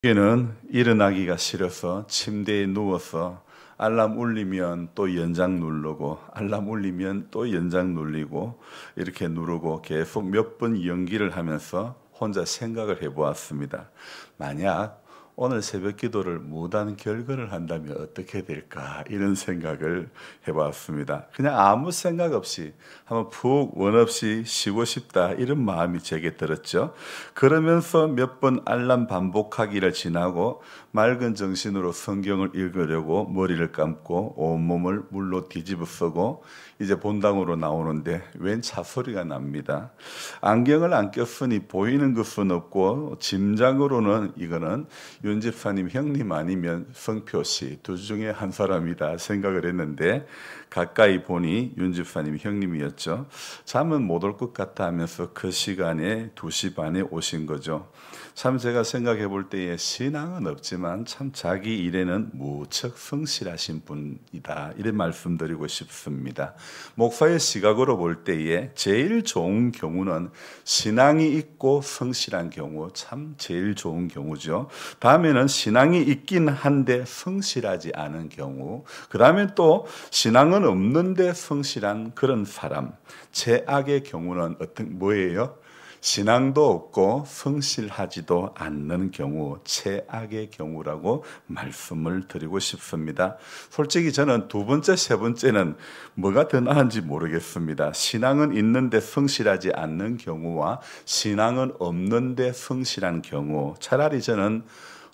걔는 일어나기가 싫어서 침대에 누워서 알람 울리면 또 연장 누르고 알람 울리면 또 연장 눌리고 이렇게 누르고 계속 몇 번 연기를 하면서 혼자 생각을 해보았습니다. 만약 오늘 새벽 기도를 무단 결거를 한다면 어떻게 될까 이런 생각을 해봤습니다. 그냥 아무 생각 없이 한번 푹 원 없이 쉬고 싶다 이런 마음이 제게 들었죠. 그러면서 몇 번 알람 반복하기를 지나고 맑은 정신으로 성경을 읽으려고 머리를 감고 온몸을 물로 뒤집어 쓰고 이제 본당으로 나오는데 웬 차소리가 납니다. 안경을 안 꼈으니 보이는 것은 없고 짐작으로는 이거는 윤 집사님 형님 아니면 성표 씨 두 중에 한 사람이다 생각을 했는데 가까이 보니 윤 집사님 형님이었죠. 잠은 못 올 것 같아 하면서 그 시간에 2시 반에 오신 거죠. 참 제가 생각해 볼 때에 신앙은 없지만 참 자기 일에는 무척 성실하신 분이다 이런 말씀드리고 싶습니다. 목사의 시각으로 볼 때에 제일 좋은 경우는 신앙이 있고 성실한 경우 참 제일 좋은 경우죠. 다음에는 신앙이 있긴 한데 성실하지 않은 경우, 그 다음에 또 신앙은 없는데 성실한 그런 사람, 제악의 경우는 뭐예요? 신앙도 없고 성실하지도 않는 경우, 최악의 경우라고 말씀을 드리고 싶습니다. 솔직히 저는 두 번째, 세 번째는 뭐가 더 나은지 모르겠습니다. 신앙은 있는데 성실하지 않는 경우와 신앙은 없는데 성실한 경우, 차라리 저는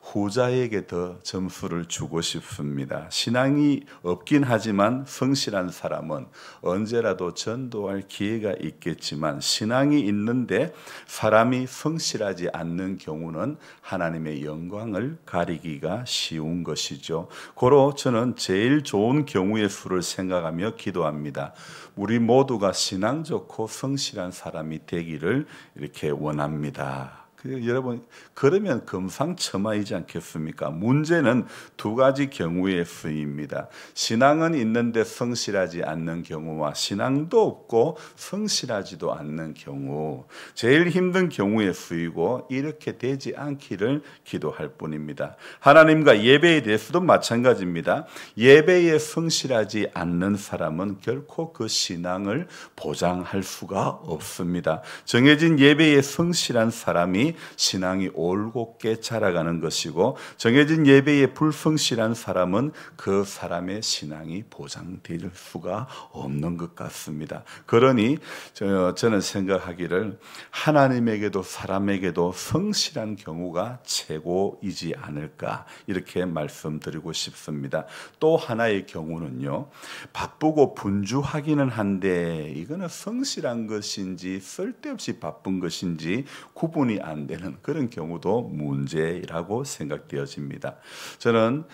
후자에게 더 점수를 주고 싶습니다. 신앙이 없긴 하지만 성실한 사람은 언제라도 전도할 기회가 있겠지만 신앙이 있는데 사람이 성실하지 않는 경우는 하나님의 영광을 가리기가 쉬운 것이죠. 고로 저는 제일 좋은 경우의 수를 생각하며 기도합니다. 우리 모두가 신앙 좋고 성실한 사람이 되기를 이렇게 원합니다. 여러분, 그러면 금상첨화이지 않겠습니까? 문제는 두 가지 경우의 수입니다. 신앙은 있는데 성실하지 않는 경우와 신앙도 없고 성실하지도 않는 경우, 제일 힘든 경우의 수이고 이렇게 되지 않기를 기도할 뿐입니다. 하나님과 예배에 대해서도 마찬가지입니다. 예배에 성실하지 않는 사람은 결코 그 신앙을 보장할 수가 없습니다. 정해진 예배에 성실한 사람이 신앙이 올곧게 자라가는 것이고 정해진 예배에 불성실한 사람은 그 사람의 신앙이 보장될 수가 없는 것 같습니다. 그러니 저는 생각하기를 하나님에게도 사람에게도 성실한 경우가 최고이지 않을까 이렇게 말씀드리고 싶습니다. 또 하나의 경우는요, 바쁘고 분주하기는 한데 이거는 성실한 것인지 쓸데없이 바쁜 것인지 구분이 안 되는 그런 경우도 문제라고 생각되어집니다. 저는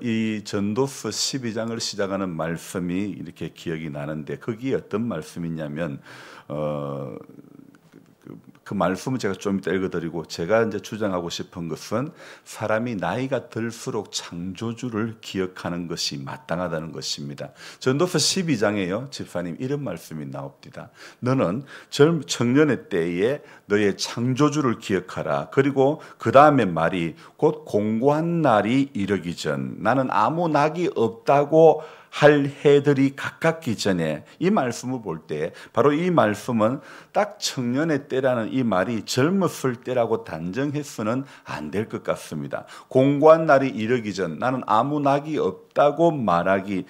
이 전도서 12장을 시작하는 말씀이 이렇게 기억이 나는데 거기에 어떤 말씀이냐면 그 말씀은 제가 좀 이따 읽어드리고 제가 이제 주장하고 싶은 것은 사람이 나이가 들수록 창조주를 기억하는 것이 마땅하다는 것입니다. 전도서 12장에요. 집사님 이런 말씀이 나옵니다. 너는 청년의 때에 너의 창조주를 기억하라. 그리고 그 다음에 말이 곧 공고한 날이 이르기 전 나는 아무 낙이 없다고 할 해들이 가깝기 전에 이 말씀을 볼 때 바로 이 말씀은 딱 청년의 때라는 이 말이 젊었을 때라고 단정해서는 안 될 것 같습니다. 공고한 날이 이르기 전 나는 아무 낙이 없다고 말하기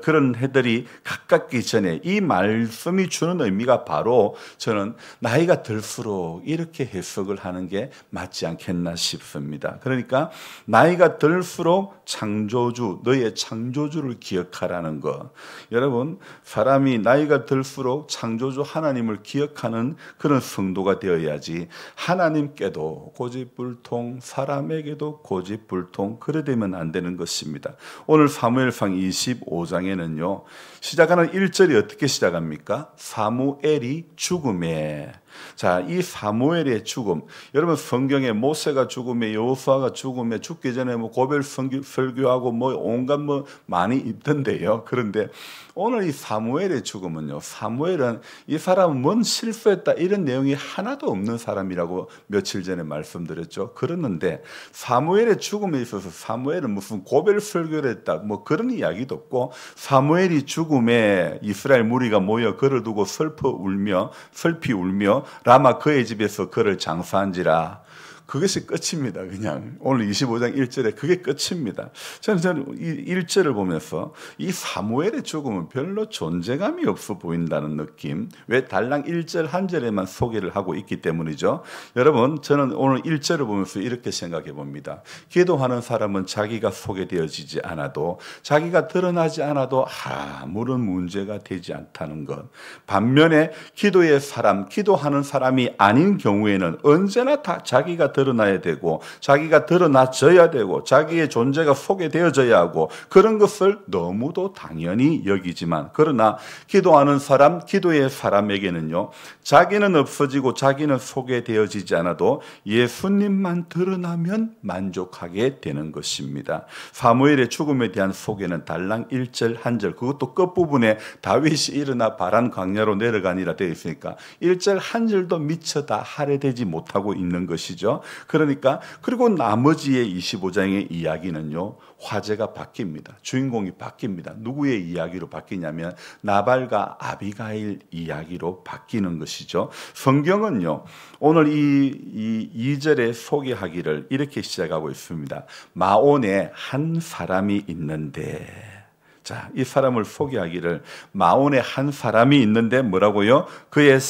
그런 해들이 가깝기 전에 이 말씀이 주는 의미가 바로 저는 나이가 들수록 이렇게 해석을 하는 게 맞지 않겠나 싶습니다. 그러니까 나이가 들수록 창조주 너의 창조주를 기억하라는 것. 여러분 사람이 나이가 들수록 창조주 하나님을 기억하는 그런 성도가 되어야지 하나님께도 고집불통 사람에게도 고집불통 그래 되면 안 되는 것입니다. 오늘 사무엘상 25장에는요 시작하는 1절이 어떻게 시작합니까? 사무엘이 죽음에 자, 이 사무엘의 죽음, 여러분 성경에 모세가 죽음에 여호수아가 죽음에 죽기 전에 뭐 고별 설교하고 뭐 온갖 뭐 많이 있던데요. 그런데 오늘 이 사무엘의 죽음은요, 사무엘은 이 사람은 뭔 실수했다 이런 내용이 하나도 없는 사람이라고 며칠 전에 말씀드렸죠. 그랬는데 사무엘의 죽음에 있어서 사무엘은 무슨 고별 설교를 했다 뭐 그런 이야기도 없고, 사무엘이 죽음에 이스라엘 무리가 모여 그를 두고 슬피 울며 라마 그의 집에서 그를 장사한지라. 그것이 끝입니다. 그냥 오늘 25장 1절에 그게 끝입니다. 저는 이 1절을 보면서 이 사무엘의 죽음은 별로 존재감이 없어 보인다는 느낌. 왜 달랑 1절 한 절에만 소개를 하고 있기 때문이죠. 여러분, 저는 오늘 1절을 보면서 이렇게 생각해 봅니다. 기도하는 사람은 자기가 소개되어지지 않아도, 자기가 드러나지 않아도 아무런 문제가 되지 않다는 것. 반면에 기도하는 사람이 아닌 경우에는 언제나 다 자기가 드러나야 되고, 자기가 드러나져야 되고, 자기의 존재가 소개되어져야 하고, 그런 것을 너무도 당연히 여기지만, 그러나 기도하는 사람, 기도의 사람에게는요, 자기는 없어지고 자기는 소개되어지지 않아도 예수님만 드러나면 만족하게 되는 것입니다. 사무엘의 죽음에 대한 소개는 달랑 1절 한 절, 그것도 끝부분에 다윗이 일어나 바란 광야로 내려가니라 되어 있으니까 1절 한 절도 미처 다 할애되지 못하고 있는 것이죠. 그러니까 그리고 나머지의 25장의 이야기는요, 화제가 바뀝니다. 주인공이 바뀝니다. 누구의 이야기로 바뀌냐면 나발과 아비가일 이야기로 바뀌는 것이죠. 성경은요, 오늘 이 2절에 소개하기를 이렇게 시작하고 있습니다. 마온에 한 사람이 있는데, 자, 이 사람을 소개하기를 마온에 한 사람이 있는데 뭐라고요? 그의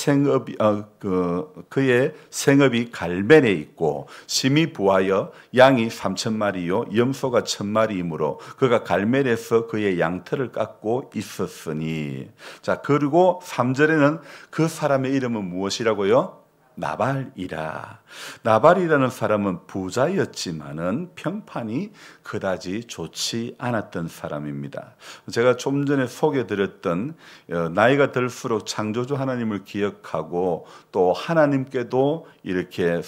생업이 갈멜에 있고 심히 부하여 양이 3,000마리요 염소가 1,000마리이므로 그가 갈멜에서 그의 양털을 깎고 있었으니. 자, 그리고 3절에는 그 사람의 이름은 무엇이라고요? 나발이라. 나발이라는 사람은 부자였지만은 평판이 그다지 좋지 않았던 사람입니다. 제가 좀 전에 소개드렸던 나이가 들수록 창조주 하나님을 기억하고 또 하나님께도 이렇게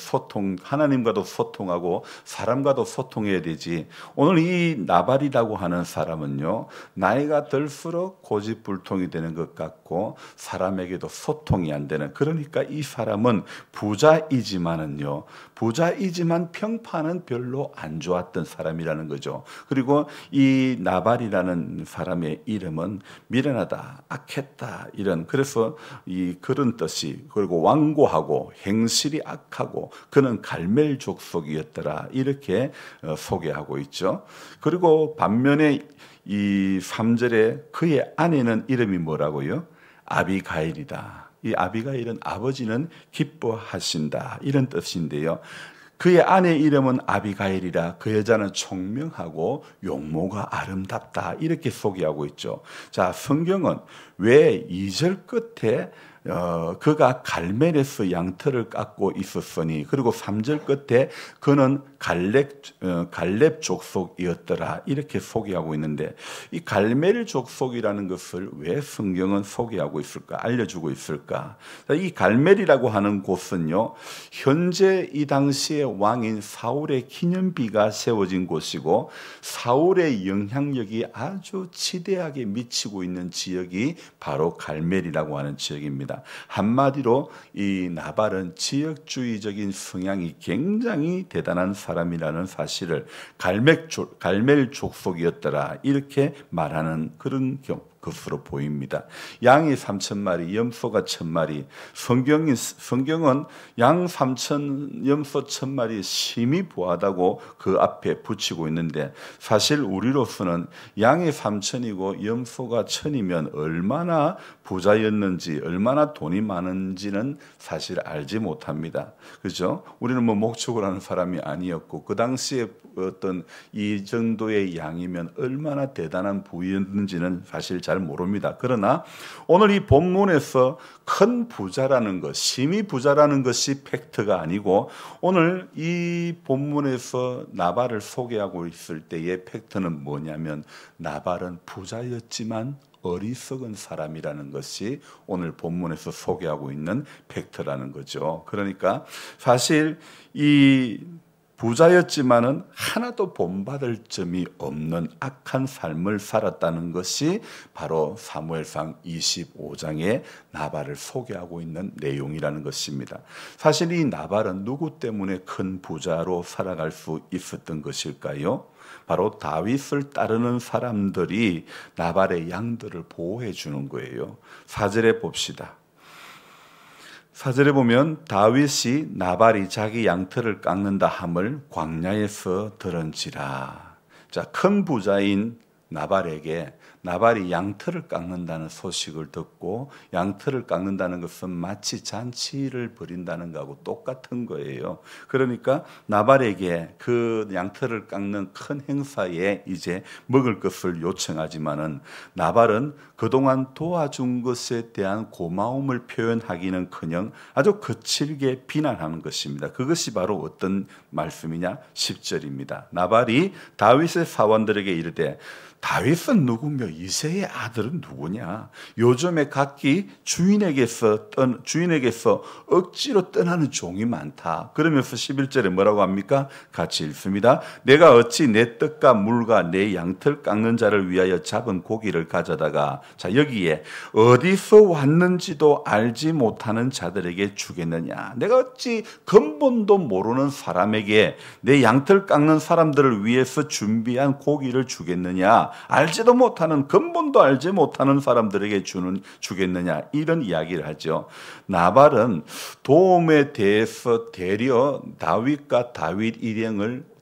하나님과도 소통하고 사람과도 소통해야 되지. 오늘 이 나발이라고 하는 사람은요, 나이가 들수록 고집불통이 되는 것 같고 사람에게도 소통이 안 되는, 그러니까 이 사람은 부자이지만 평판은 별로 안 좋았던 사람이라는 거죠. 그리고 이 나발이라는 사람의 이름은 미련하다, 악했다, 그래서 그런 뜻이, 그리고 완고하고 행실이 악하고 그는 갈멜 족속이었더라, 이렇게 소개하고 있죠. 그리고 반면에 이 3절에 그의 아내는 이름이 뭐라고요? 아비가일이다. 이 아비가일은 아버지는 기뻐하신다, 이런 뜻인데요. 그의 아내 이름은 아비가일이라. 그 여자는 총명하고 용모가 아름답다, 이렇게 소개하고 있죠. 자, 성경은 왜 2절 끝에 그가 갈멜에서 양털을 깎고 있었으니, 그리고 3절 끝에 그는 갈렙 족속이었더라, 이렇게 소개하고 있는데, 이 갈멜 족속이라는 것을 왜 성경은 소개하고 있을까, 알려주고 있을까? 이 갈멜이라고 하는 곳은요, 현재 이 당시의 왕인 사울의 기념비가 세워진 곳이고 사울의 영향력이 아주 지대하게 미치고 있는 지역이 바로 갈멜이라고 하는 지역입니다. 한마디로 이 나발은 지역주의적인 성향이 굉장히 대단한 사람이라는 사실을, 갈멜 족속이었더라, 이렇게 말하는 그런 것으로 보입니다. 양이 3,000마리, 염소가 1,000마리. 성경은 양 3,000, 염소 1,000마리 심히 부하다고 그 앞에 붙이고 있는데, 사실 우리로서는 양이 3,000이고 염소가 1,000이면 얼마나 부자였는지, 얼마나 돈이 많은지는 사실 알지 못합니다. 그죠? 우리는 뭐 목축을 하는 사람이 아니었고, 그 당시에 어떤 이 정도의 양이면 얼마나 대단한 부였는지는 사실 잘 잘 모릅니다. 그러나 오늘 이 본문에서 큰 부자라는 것, 심히 부자라는 것이 팩트가 아니고 오늘 이 본문에서 나발을 소개하고 있을 때의 팩트는 뭐냐면 나발은 부자였지만 어리석은 사람이라는 것이 오늘 본문에서 소개하고 있는 팩트라는 거죠. 그러니까 사실 이 부자였지만은 하나도 본받을 점이 없는 악한 삶을 살았다는 것이 바로 사무엘상 25장의 나발을 소개하고 있는 내용이라는 것입니다. 사실 이 나발은 누구 때문에 큰 부자로 살아갈 수 있었던 것일까요? 바로 다윗을 따르는 사람들이 나발의 양들을 보호해 주는 거예요. 4절에 봅시다. 4절에 보면 다윗이 나발이 자기 양털을 깎는다 함을 광야에서 들은지라. 자, 큰 부자인 나발에게 나발이 양털을 깎는다는 소식을 듣고 양털을 깎는다는 것은 마치 잔치를 벌인다는 것하고 똑같은 거예요. 그러니까 나발에게 그 양털을 깎는 큰 행사에 이제 먹을 것을 요청하지만은 나발은 그동안 도와준 것에 대한 고마움을 표현하기는커녕 아주 거칠게 비난하는 것입니다. 그것이 바로 어떤 말씀이냐? 10절입니다. 나발이 다윗의 사원들에게 이르되 다윗은 누구며 이새의 아들은 누구냐? 요즘에 각기 주인에게서 억지로 떠나는 종이 많다. 그러면서 11절에 뭐라고 합니까? 같이 읽습니다. 내가 어찌 내 떡과 물과 내 양털 깎는 자를 위하여 잡은 고기를 가져다가 자 여기에 어디서 왔는지도 알지 못하는 자들에게 주겠느냐? 내가 어찌 근본도 모르는 사람에게 내 양털 깎는 사람들을 위해서 준비한 고기를 주겠느냐? 알지도 못하는 근본도 알지 못하는 사람들에게 주겠느냐 이런 이야기를 하죠. 나발은 도움에 대해서 되려 다윗과 다윗 일행을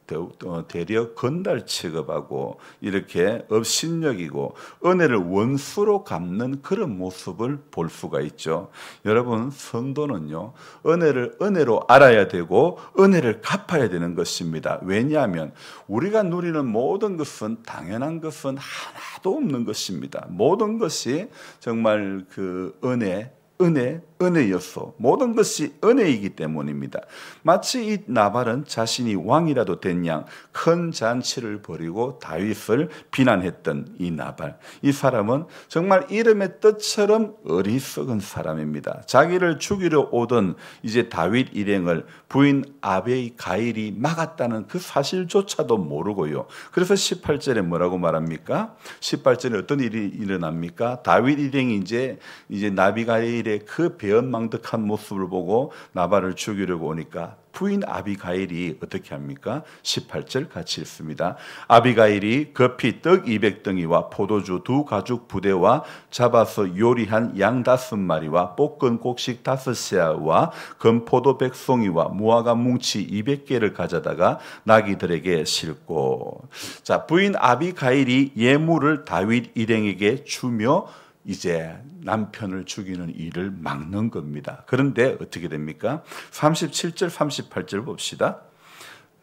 되려 건달 취급하고 이렇게 업신여기고 은혜를 원수로 갚는 그런 모습을 볼 수가 있죠. 여러분 성도는요 은혜를 은혜로 알아야 되고 은혜를 갚아야 되는 것입니다. 왜냐하면 우리가 누리는 모든 것은 당연한 것은 하나도 없는 것입니다. 모든 것이 정말 그 은혜였어. 모든 것이 은혜이기 때문입니다. 마치 이 나발은 자신이 왕이라도 된 양 큰 잔치를 벌이고 다윗을 비난했던 이 나발. 이 사람은 정말 이름의 뜻처럼 어리석은 사람입니다. 자기를 죽이려 오던 이제 다윗 일행을 부인 아비가일이 막았다는 그 사실조차도 모르고요. 그래서 18절에 뭐라고 말합니까? 18절에 어떤 일이 일어납니까? 다윗 일행이 이제 나비가일의 그 배은망덕한 모습을 보고 나발을 죽이려고 오니까 부인 아비가일이 어떻게 합니까? 18절 같이 읽습니다. 아비가일이 급히 떡 200덩이와 포도주 2가죽 부대와 잡아서 요리한 양 5마리와 볶은 곡식 5세아와 금포도 100송이와 무화과 뭉치 200개를 가져다가 나귀들에게 싣고 자 부인 아비가일이 예물을 다윗 일행에게 주며 이제 남편을 죽이는 일을 막는 겁니다. 그런데 어떻게 됩니까? 37절, 38절 봅시다.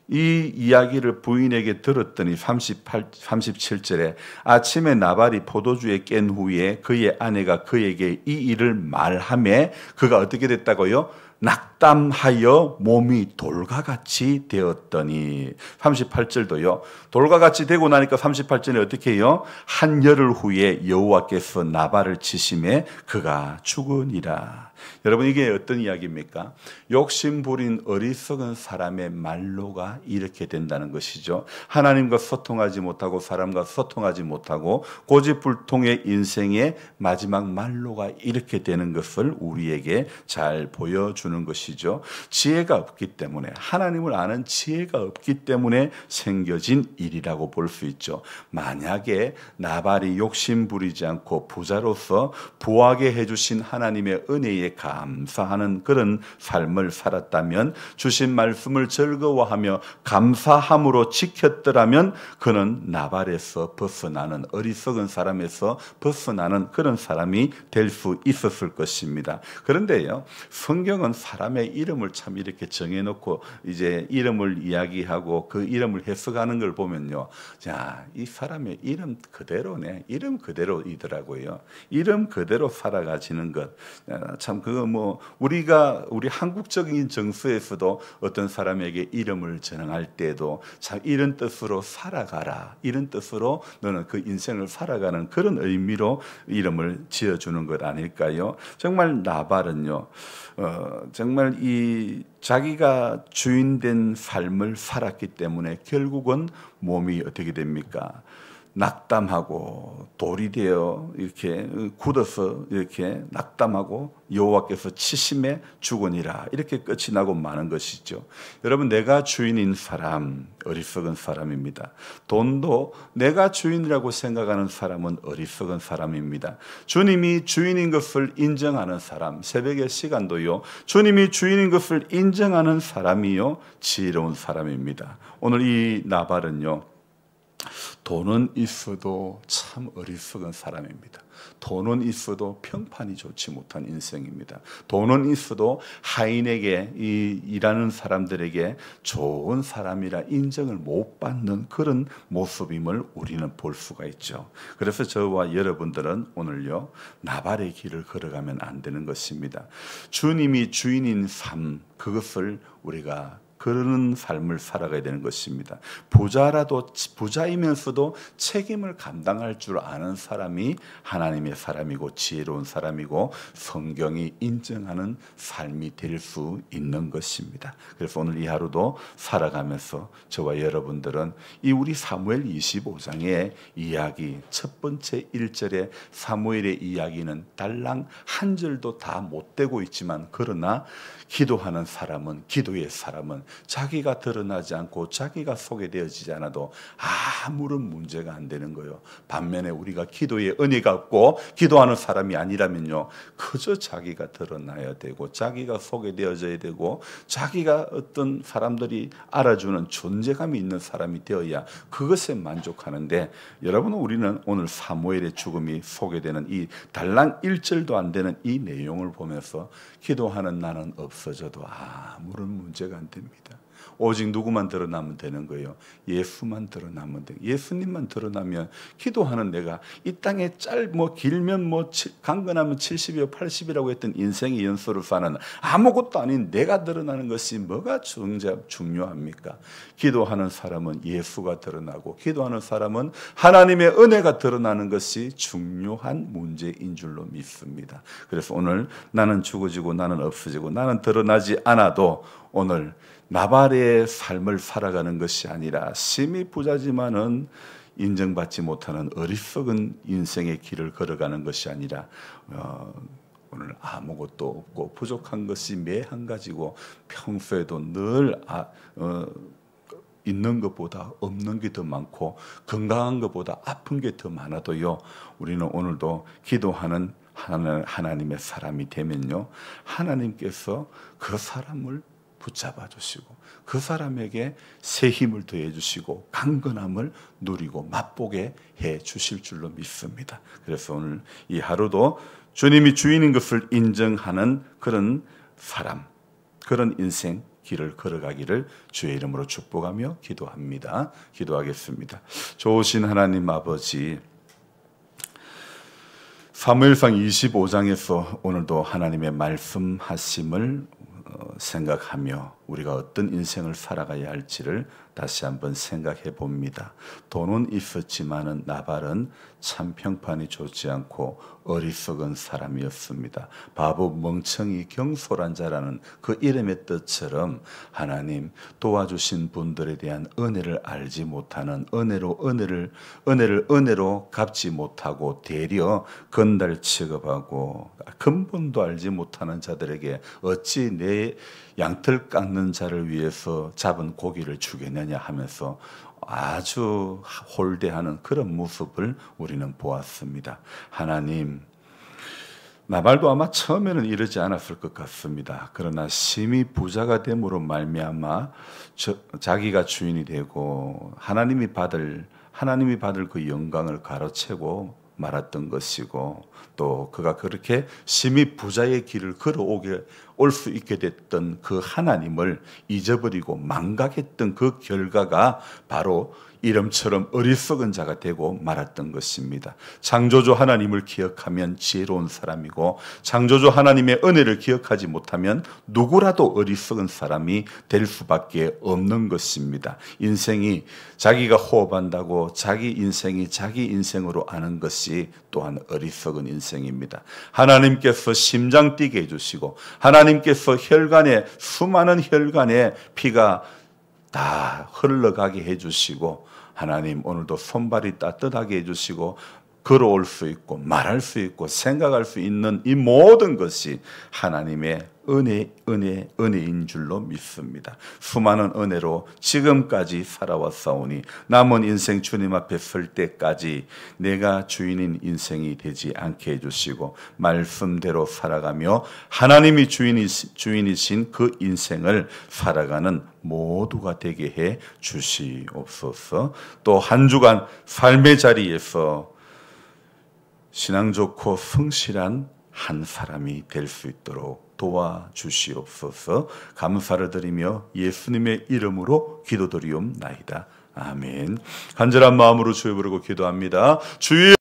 이 이야기를 부인에게 들었더니 37절에 아침에 나발이 포도주에 깬 후에 그의 아내가 그에게 이 일을 말하매 그가 어떻게 됐다고요? 낙담하여 몸이 돌과 같이 되었더니 38절도요. 돌과 같이 되고 나니까 38절에 어떻게 해요? 한 열흘 후에 여호와께서 나발을 치심에 그가 죽으니라. 여러분 이게 어떤 이야기입니까? 욕심 부린 어리석은 사람의 말로가 이렇게 된다는 것이죠. 하나님과 소통하지 못하고 사람과 소통하지 못하고 고집불통의 인생의 마지막 말로가 이렇게 되는 것을 우리에게 잘 보여주는 것이죠. 지혜가 없기 때문에 하나님을 아는 지혜가 없기 때문에 생겨진 일이라고 볼 수 있죠. 만약에 나발이 욕심 부리지 않고 부자로서 부하게 해주신 하나님의 은혜에 감사하는 그런 삶을 살았다면 주신 말씀을 즐거워하며 감사함으로 지켰더라면 그는 나발에서 벗어나는 어리석은 사람에서 벗어나는 그런 사람이 될 수 있었을 것입니다. 그런데요 성경은 사람의 사람의 이름을 참 이렇게 정해놓고 이제 이름을 이야기하고 그 이름을 해석하는 걸 보면요, 자, 이 사람의 이름 그대로네, 이름 그대로이더라고요. 이름 그대로 살아가지는 것, 참 그거 뭐 우리 한국적인 정서에서도 어떤 사람에게 이름을 전할 때도 참 이런 뜻으로 살아가라, 이런 뜻으로 너는 그 인생을 살아가는 그런 의미로 이름을 지어주는 것 아닐까요? 정말 나발은요, 정말 이 자기가 주인된 삶을 살았기 때문에 결국은 몸이 어떻게 됩니까? 낙담하고 돌이 되어 이렇게 굳어서 이렇게 낙담하고 여호와께서 치심에 죽으니라, 이렇게 끝이 나고 마는 것이죠. 여러분, 내가 주인인 사람 어리석은 사람입니다. 돈도 내가 주인이라고 생각하는 사람은 어리석은 사람입니다. 주님이 주인인 것을 인정하는 사람, 새벽의 시간도요, 주님이 주인인 것을 인정하는 사람이요 지혜로운 사람입니다. 오늘 이 나발은요, 돈은 있어도 참 어리석은 사람입니다. 돈은 있어도 평판이 좋지 못한 인생입니다. 돈은 있어도 하인에게, 일하는 사람들에게 좋은 사람이라 인정을 못 받는 그런 모습임을 우리는 볼 수가 있죠. 그래서 저와 여러분들은 오늘요, 나발의 길을 걸어가면 안 되는 것입니다. 주님이 주인인 삶, 그것을 우리가 그런 삶을 살아가야 되는 것입니다. 부자이면서도 책임을 감당할 줄 아는 사람이 하나님의 사람이고 지혜로운 사람이고 성경이 인정하는 삶이 될 수 있는 것입니다. 그래서 오늘 이 하루도 살아가면서 저와 여러분들은 이 우리 사무엘 25장의 이야기, 첫 번째 1절의 사무엘의 이야기는 달랑 한 절도 다 못 되고 있지만, 그러나 기도하는 사람은, 기도의 사람은 자기가 드러나지 않고 자기가 소개되어지지 않아도 아무런 문제가 안 되는 거예요. 반면에 우리가 기도의 은혜가 없고 기도하는 사람이 아니라면요, 그저 자기가 드러나야 되고 자기가 소개되어져야 되고 자기가 어떤 사람들이 알아주는 존재감이 있는 사람이 되어야 그것에 만족하는데, 여러분, 우리는 오늘 사무엘의 죽음이 소개되는 이 달랑 1절도 안 되는 이 내용을 보면서 기도하는 나는 없어져도 아무런 문제가 안 됩니다. 오직 누구만 드러나면 되는 거예요. 예수만 드러나면 돼요. 예수님만 드러나면 기도하는 내가 이 땅에 길면 강건하면 70이요 80이라고 했던 인생의 연소를 사는 아무것도 아닌 내가 드러나는 것이 뭐가 중요합니까? 기도하는 사람은 예수가 드러나고 기도하는 사람은 하나님의 은혜가 드러나는 것이 중요한 문제인 줄로 믿습니다. 그래서 오늘 나는 죽어지고 나는 없어지고 나는 드러나지 않아도 오늘 나발의 삶을 살아가는 것이 아니라 심히 부자지만은 인정받지 못하는 어리석은 인생의 길을 걸어가는 것이 아니라 오늘 아무것도 없고 부족한 것이 매 한 가지고 평소에도 늘 있는 것보다 없는 게 더 많고 건강한 것보다 아픈 게 더 많아도요, 우리는 오늘도 기도하는 하나님의 사람이 되면요, 하나님께서 그 사람을 붙잡아 주시고 그 사람에게 새 힘을 더해 주시고 강건함을 누리고 맛보게 해 주실 줄로 믿습니다. 그래서 오늘 이 하루도 주님이 주인인 것을 인정하는 그런 사람, 그런 인생 길을 걸어가기를 주의 이름으로 축복하며 기도합니다. 기도하겠습니다. 좋으신 하나님 아버지, 사무엘상 25장에서 오늘도 하나님의 말씀하심을 생각하며 우리가 어떤 인생을 살아가야 할지를 다시 한번 생각해 봅니다. 돈은 있었지만은 나발은 참 평판이 좋지 않고 어리석은 사람이었습니다. 바보, 멍청이, 경솔한 자라는 그 이름의 뜻처럼 하나님 도와주신 분들에 대한 은혜를 알지 못하는 은혜로 갚지 못하고 되려 건달 취급하고 근본도 알지 못하는 자들에게 어찌 내 양털 깎는 자를 위해서 잡은 고기를 주겠느냐 하면서 아주 홀대하는 그런 모습을 우리는 보았습니다. 하나님, 나발도 아마 처음에는 이러지 않았을 것 같습니다. 그러나 심히 부자가 됨으로 말미암아 자기가 주인이 되고 하나님이 받을 그 영광을 가로채고 말았던 것이고, 또 그가 그렇게 심히 부자의 길을 걸어오게 올 수 있게 됐던 그 하나님을 잊어버리고 망각했던 그 결과가 바로 이름처럼 어리석은 자가 되고 말았던 것입니다. 창조주 하나님을 기억하면 지혜로운 사람이고 창조주 하나님의 은혜를 기억하지 못하면 누구라도 어리석은 사람이 될 수밖에 없는 것입니다. 인생이 자기가 호흡한다고 자기 인생이 자기 인생으로 아는 것이 또한 어리석은 인생입니다. 하나님께서 심장 뛰게 해주시고 하나님께서 혈관에 수많은 혈관에 피가 다 흘러가게 해주시고 하나님 오늘도 손발이 따뜻하게 해주시고 걸어올 수 있고 말할 수 있고 생각할 수 있는 이 모든 것이 하나님의 은혜인 줄로 믿습니다. 수많은 은혜로 지금까지 살아왔사오니 남은 인생 주님 앞에 설 때까지 내가 주인인 인생이 되지 않게 해주시고 말씀대로 살아가며 하나님이 주인이신 그 인생을 살아가는 모두가 되게 해 주시옵소서. 또 한 주간 삶의 자리에서 신앙 좋고 성실한 한 사람이 될 수 있도록 도와주시옵소서. 감사를 드리며 예수님의 이름으로 기도드리옵나이다. 아멘. 간절한 마음으로 주여 부르고 기도합니다. 주여